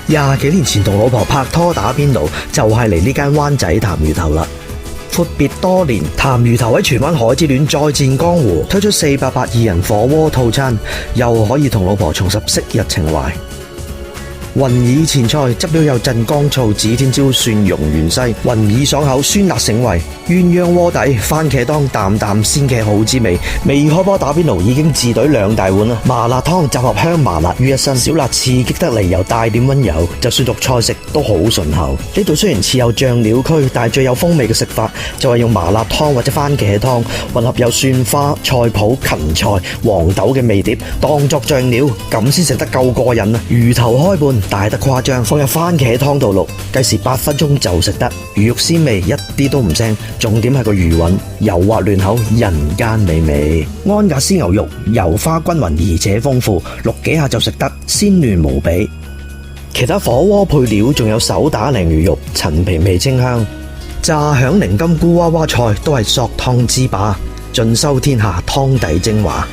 20幾年前同老婆拍拖打邊爐，就係嚟呢間灣仔鹹魚頭啦。闊別多年，鹹魚頭喺荃灣海之戀再戰江湖，推出482人火鍋套餐，又可以同老婆重拾昔日情懷。雲耳前菜汁料有鎮江醋、指天椒、蒜蓉芫茜，雲耳爽口，酸辣醒胃。鴛鴦鍋底番茄湯淡淡鮮茄好滋味。未開波打邊爐已經自隊2大碗啦。麻辣湯集合香麻辣於一身，小辣刺激得嚟又帶點溫柔，就算讀菜食都好順口。呢度雖然設有醬料區，但係最有風味嘅食法就係用麻辣湯或者番茄湯混合有蒜花、菜脯、芹菜、黃豆嘅味碟當作醬料，咁先食得夠過癮啊！魚頭開半大得誇張，放入番茄湯度淥，計時8分鐘就食得。魚肉鮮味一啲都唔腥，重點係個魚韻油滑嫩口，人間美味。安格斯牛肉油花均勻而且豐富，淥幾下就食得，鮮嫩無比。其他火鍋配料仲有手打鯪魚肉，陳皮味清香，炸響靈金菇娃娃菜都係索湯之霸，盡收天下湯底精華。